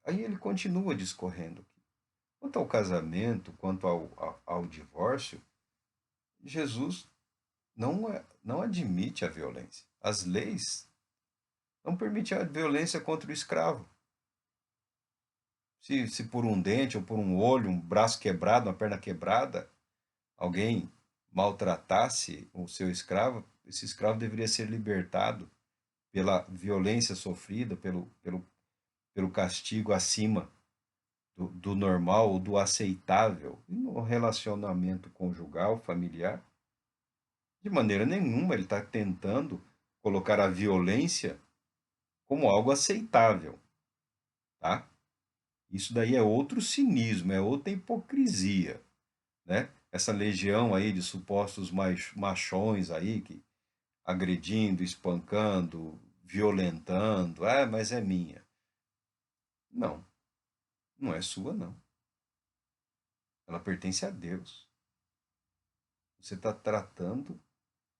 Aí ele continua discorrendo aqui. Quanto ao casamento, quanto ao divórcio, Jesus não admite a violência. As leis não permitem a violência contra o escravo. Se por um dente ou por um olho, um braço quebrado, uma perna quebrada, alguém maltratasse o seu escravo, esse escravo deveria ser libertado pela violência sofrida, pelo castigo acima do normal ou do aceitável. E no relacionamento conjugal, familiar, de maneira nenhuma ele está tentando colocar a violência como algo aceitável, tá? Isso daí é outro cinismo, é outra hipocrisia, né? Essa legião aí de supostos machões aí que agredindo, espancando, violentando, mas é minha. Não, não é sua não. Ela pertence a Deus. Você está tratando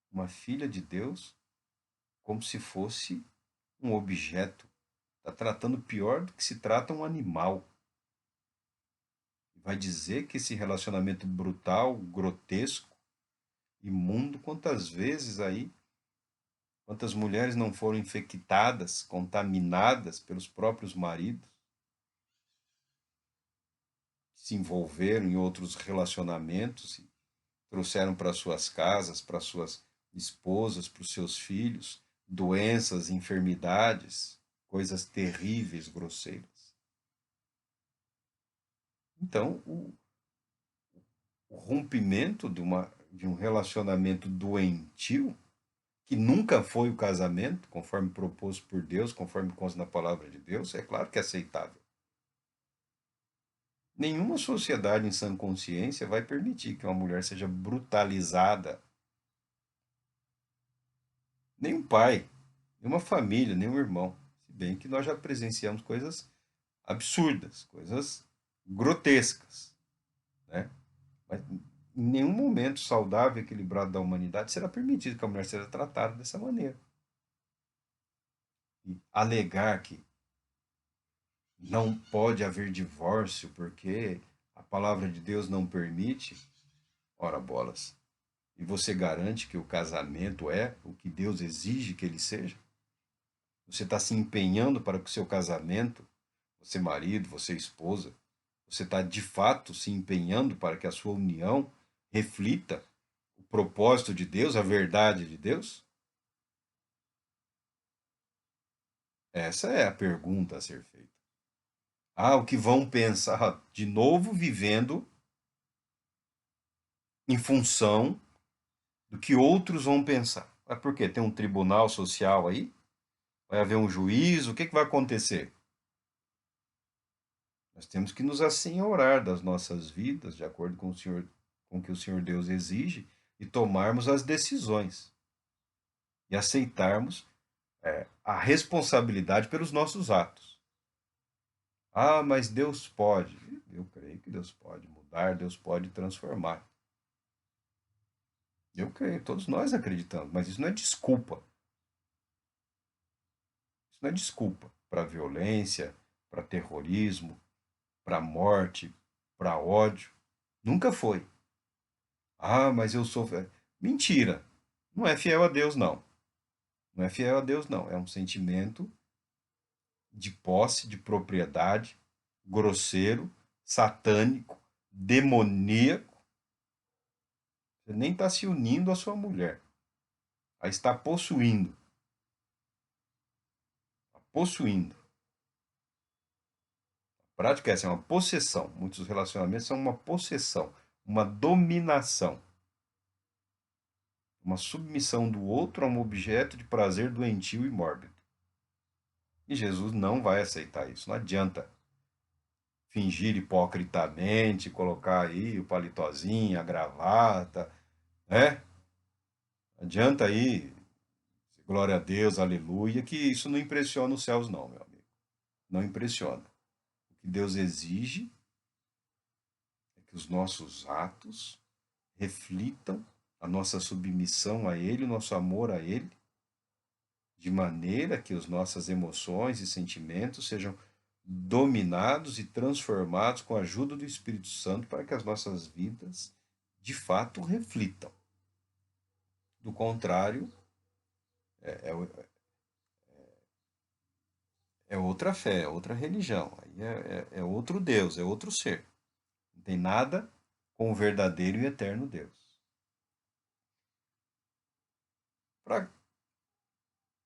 uma filha de Deus como se fosse um objeto. Está tratando pior do que se trata um animal. Vai dizer que esse relacionamento brutal, grotesco, imundo, quantas vezes aí, quantas mulheres não foram infectadas, contaminadas pelos próprios maridos, se envolveram em outros relacionamentos e trouxeram para suas casas, para suas esposas, para os seus filhos, doenças, enfermidades, coisas terríveis, grosseiras. Então, o rompimento de um relacionamento doentio, que nunca foi o casamento, conforme proposto por Deus, conforme consta na palavra de Deus, é claro que é aceitável. Nenhuma sociedade em sã consciência vai permitir que uma mulher seja brutalizada. Nem um pai, nem uma família, nem um irmão. Se bem que nós já presenciamos coisas absurdas, coisas grotescas, né? Mas em nenhum momento saudável e equilibrado da humanidade será permitido que a mulher seja tratada dessa maneira. E alegar que não pode haver divórcio porque a palavra de Deus não permite, ora bolas. E você garante que o casamento é o que Deus exige que ele seja? Você está se empenhando para que o seu casamento, você marido, você esposa, você está de fato se empenhando para que a sua união reflita o propósito de Deus, a verdade de Deus? Essa é a pergunta a ser feita. O que vão pensar de novo vivendo em função do que outros vão pensar. Mas por quê? Tem um tribunal social aí? Vai haver um juízo? O que vai acontecer? Nós temos que nos assenhorar das nossas vidas, de acordo com com o que o Senhor Deus exige, e tomarmos as decisões. E aceitarmos a responsabilidade pelos nossos atos. Mas Deus pode. Eu creio que Deus pode mudar, Deus pode transformar. Eu creio, todos nós acreditamos, mas isso não é desculpa. Isso não é desculpa para violência, para terrorismo, para morte, para ódio. Nunca foi. Mas eu sou. Mentira. Não é fiel a Deus, não. Não é fiel a Deus, não. É um sentimento de posse, de propriedade, grosseiro, satânico, demoníaco. Você nem está se unindo à sua mulher. A está possuindo. possuindo. A prática é essa, é uma possessão. Muitos relacionamentos são uma possessão, uma dominação, uma submissão do outro a um objeto de prazer doentio e mórbido. E Jesus não vai aceitar isso. Não adianta fingir hipocritamente, colocar aí o palitozinho, a gravata, né? Adianta aí, glória a Deus, aleluia, que isso não impressiona os céus, não, meu amigo. Não impressiona. O que Deus exige é que os nossos atos reflitam a nossa submissão a Ele, o nosso amor a Ele, de maneira que as nossas emoções e sentimentos sejam dominados e transformados com a ajuda do Espírito Santo para que as nossas vidas de fato reflitam. Do contrário, é, é, é outra fé, é outra religião, aí é outro Deus, é outro ser. Não tem nada com o verdadeiro e eterno Deus. Para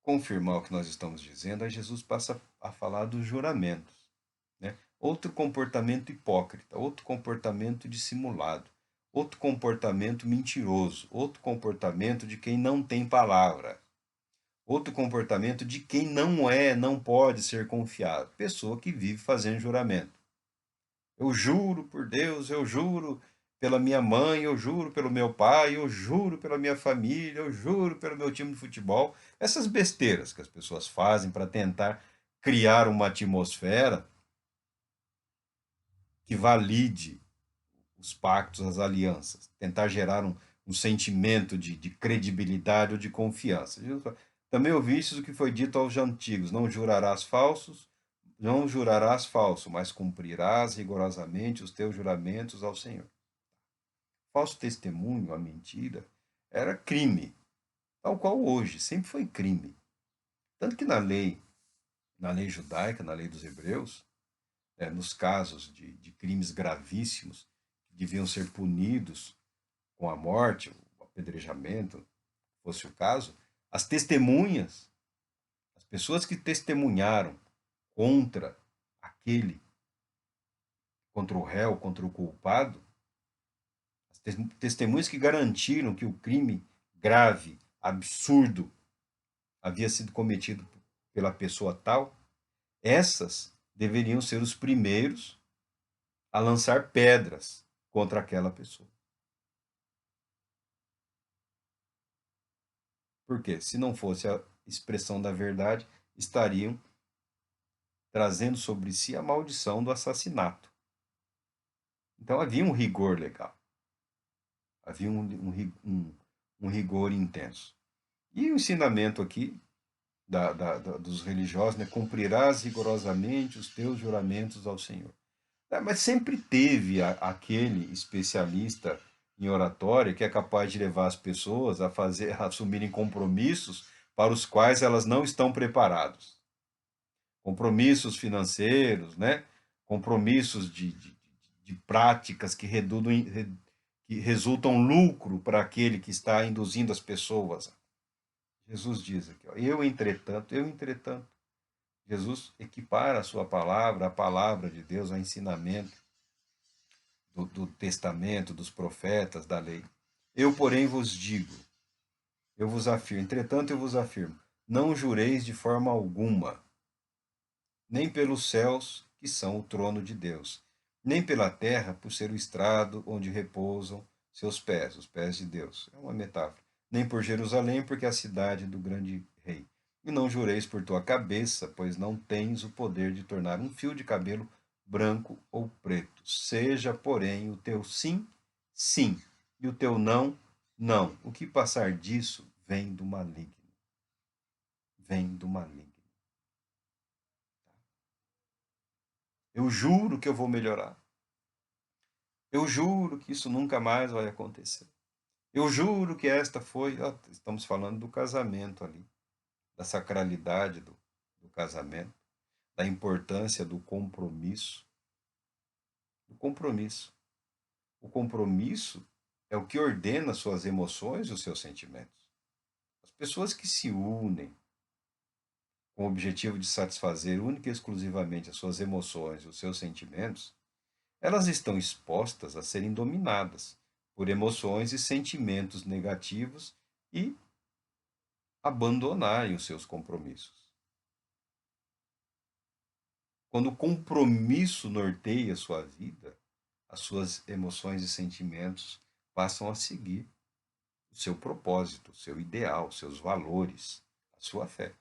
confirmar o que nós estamos dizendo, aí Jesus passa a falar dos juramentos. Né? Outro comportamento hipócrita, outro comportamento dissimulado, outro comportamento mentiroso, outro comportamento de quem não tem palavra, outro comportamento de quem não pode ser confiado, pessoa que vive fazendo juramento. Eu juro por Deus, eu juro pela minha mãe, eu juro pelo meu pai, eu juro pela minha família, eu juro pelo meu time de futebol. Essas besteiras que as pessoas fazem para tentar criar uma atmosfera que valide os pactos, as alianças, tentar gerar um sentimento de credibilidade ou de confiança. Também ouvistes o que foi dito aos antigos: não jurarás falso, mas cumprirás rigorosamente os teus juramentos ao Senhor. Falso testemunho, a mentira, era crime, tal qual hoje, sempre foi crime. Tanto que na lei judaica, na lei dos hebreus, nos casos de crimes gravíssimos, que deviam ser punidos com a morte, o apedrejamento, fosse o caso, as testemunhas, as pessoas que testemunharam contra aquele, contra o réu, contra o culpado, as testemunhas que garantiram que o crime grave, absurdo, havia sido cometido pela pessoa tal, essas deveriam ser os primeiros a lançar pedras contra aquela pessoa. Porque se não fosse a expressão da verdade, estariam trazendo sobre si a maldição do assassinato. Então havia um rigor legal, havia um rigor intenso. E o ensinamento aqui dos religiosos, né? Cumprirás rigorosamente os teus juramentos ao Senhor. Mas sempre teve aquele especialista em oratória que é capaz de levar as pessoas a assumirem compromissos para os quais elas não estão preparadas. Compromissos financeiros, né? Compromissos de práticas que resultam lucro para aquele que está induzindo as pessoas. Jesus diz aqui, ó, eu, entretanto, Jesus equipara a sua palavra, a palavra de Deus, ao ensinamento do testamento, dos profetas, da lei. Eu, porém, vos digo, eu vos afirmo, entretanto eu vos afirmo, não jureis de forma alguma, nem pelos céus, que são o trono de Deus, nem pela terra, por ser o estrado onde repousam seus pés, os pés de Deus. É uma metáfora. Nem por Jerusalém, porque é a cidade do grande rei. E não jureis por tua cabeça, pois não tens o poder de tornar um fio de cabelo branco ou preto. Seja, porém, o teu sim, sim, e o teu não, não. O que passar disso vem do maligno. Vem do maligno. Eu juro que eu vou melhorar. Eu juro que isso nunca mais vai acontecer. Eu juro que esta foi. Estamos falando do casamento ali, da sacralidade do casamento, da importância do compromisso. O compromisso. O compromisso é o que ordena suas emoções e os seus sentimentos. As pessoas que se unem com o objetivo de satisfazer única e exclusivamente as suas emoções, os seus sentimentos, elas estão expostas a serem dominadas por emoções e sentimentos negativos e abandonarem os seus compromissos. Quando o compromisso norteia a sua vida, as suas emoções e sentimentos passam a seguir o seu propósito, o seu ideal, os seus valores, a sua fé.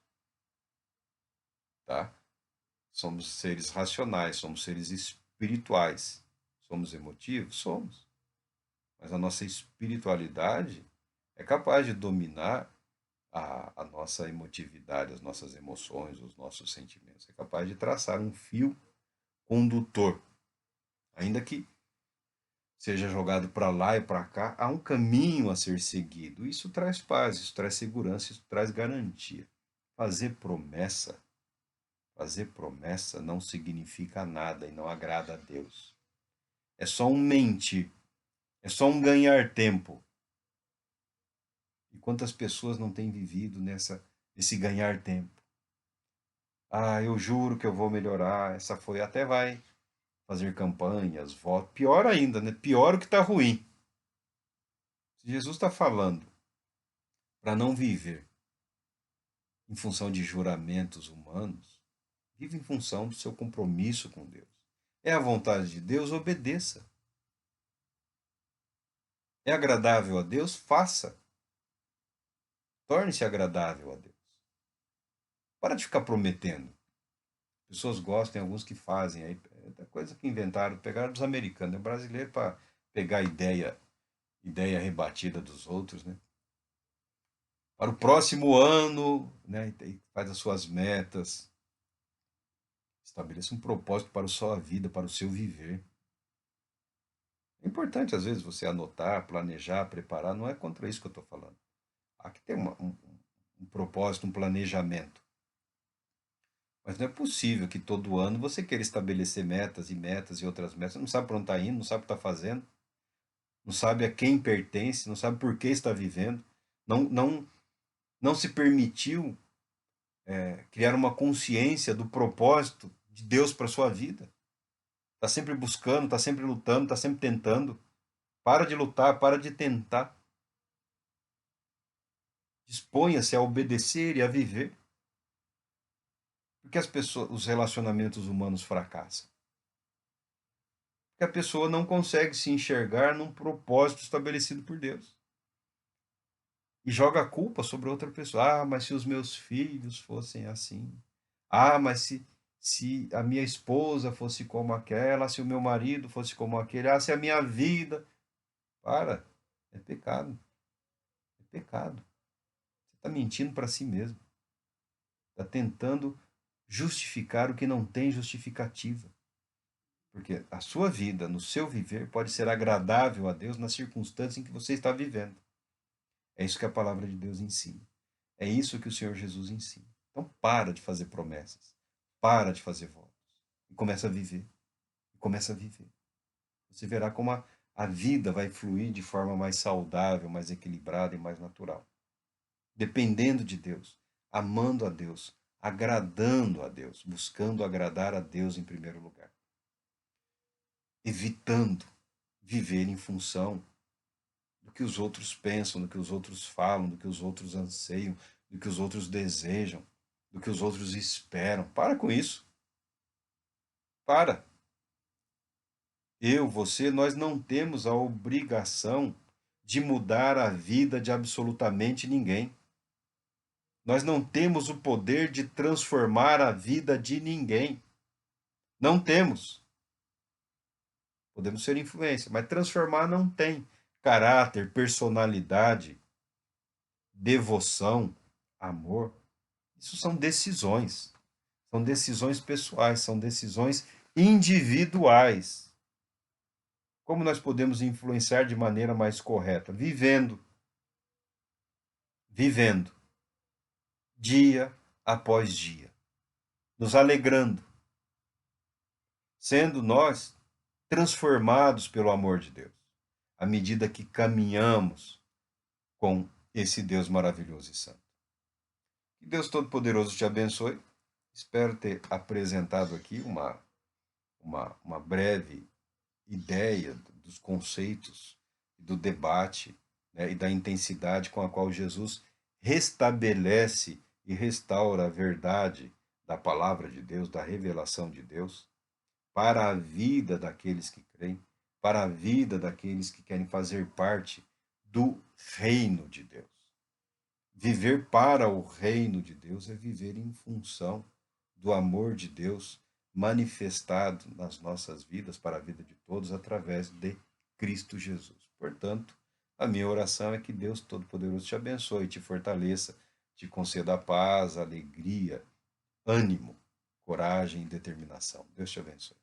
Tá? Somos seres racionais, somos seres espirituais. Somos emotivos? Somos. Mas a nossa espiritualidade é capaz de dominar a nossa emotividade, as nossas emoções, os nossos sentimentos. É capaz de traçar um fio condutor. Ainda que seja jogado para lá e para cá, há um caminho a ser seguido. Isso traz paz, isso traz segurança, isso traz garantia. Fazer promessa não significa nada e não agrada a Deus. É só um mentir, é só um ganhar tempo. E quantas pessoas não têm vivido nesse ganhar tempo? Ah, eu juro que eu vou melhorar, essa foi, até vai fazer campanhas, votos. Pior ainda, né? Pior o que está ruim. Se Jesus está falando para não viver em função de juramentos humanos, vive em função do seu compromisso com Deus. É a vontade de Deus, obedeça. É agradável a Deus, faça. Torne-se agradável a Deus. Para de ficar prometendo. Pessoas gostam, tem alguns que fazem. Aí, é coisa que inventaram, pegaram dos americanos. É brasileiro para pegar a ideia rebatida dos outros, né? Para o próximo ano, né? Faz as suas metas. Estabeleça um propósito para a sua vida, para o seu viver. É importante, às vezes, você anotar, planejar, preparar. Não é contra isso que eu estou falando. Há que ter um propósito, um planejamento. Mas não é possível que todo ano você queira estabelecer metas e outras metas. Você não sabe para onde está indo, não sabe o que está fazendo, não sabe a quem pertence, não sabe por que está vivendo, não se permitiu criar uma consciência do propósito de Deus para a sua vida. Está sempre buscando, está sempre lutando, está sempre tentando. Para de lutar, para de tentar. Disponha-se a obedecer e a viver. Porque os relacionamentos humanos fracassam? Porque a pessoa não consegue se enxergar num propósito estabelecido por Deus. E joga a culpa sobre outra pessoa. Ah, mas se os meus filhos fossem assim. Ah, mas se a minha esposa fosse como aquela, se o meu marido fosse como aquele, ah, se a minha vida. Para. É pecado. É pecado. Você está mentindo para si mesmo. Está tentando justificar o que não tem justificativa. Porque a sua vida, no seu viver, pode ser agradável a Deus nas circunstâncias em que você está vivendo. É isso que a palavra de Deus ensina. É isso que o Senhor Jesus ensina. Então, para de fazer promessas. Para de fazer votos. E começa a viver. E começa a viver. Você verá como a vida vai fluir de forma mais saudável, mais equilibrada e mais natural. Dependendo de Deus, amando a Deus, agradando a Deus, buscando agradar a Deus em primeiro lugar. Evitando viver em função do que os outros pensam, do que os outros falam, do que os outros anseiam, do que os outros desejam, do que os outros esperam. Para com isso. Para. Eu, você, nós não temos a obrigação de mudar a vida de absolutamente ninguém. Nós não temos o poder de transformar a vida de ninguém. Não temos. Podemos ser influência, mas transformar não tem. Caráter, personalidade, devoção, amor, isso são decisões. São decisões pessoais, são decisões individuais. Como nós podemos influenciar de maneira mais correta? Vivendo, dia após dia, nos alegrando, sendo nós transformados pelo amor de Deus, à medida que caminhamos com esse Deus maravilhoso e santo. Que Deus Todo-Poderoso te abençoe. Espero ter apresentado aqui uma breve ideia dos conceitos, do debate, né, e da intensidade com a qual Jesus restabelece e restaura a verdade da palavra de Deus, da revelação de Deus, para a vida daqueles que creem, para a vida daqueles que querem fazer parte do reino de Deus. Viver para o reino de Deus é viver em função do amor de Deus manifestado nas nossas vidas, para a vida de todos, através de Cristo Jesus. Portanto, a minha oração é que Deus Todo-Poderoso te abençoe, te fortaleça, te conceda paz, alegria, ânimo, coragem e determinação. Deus te abençoe.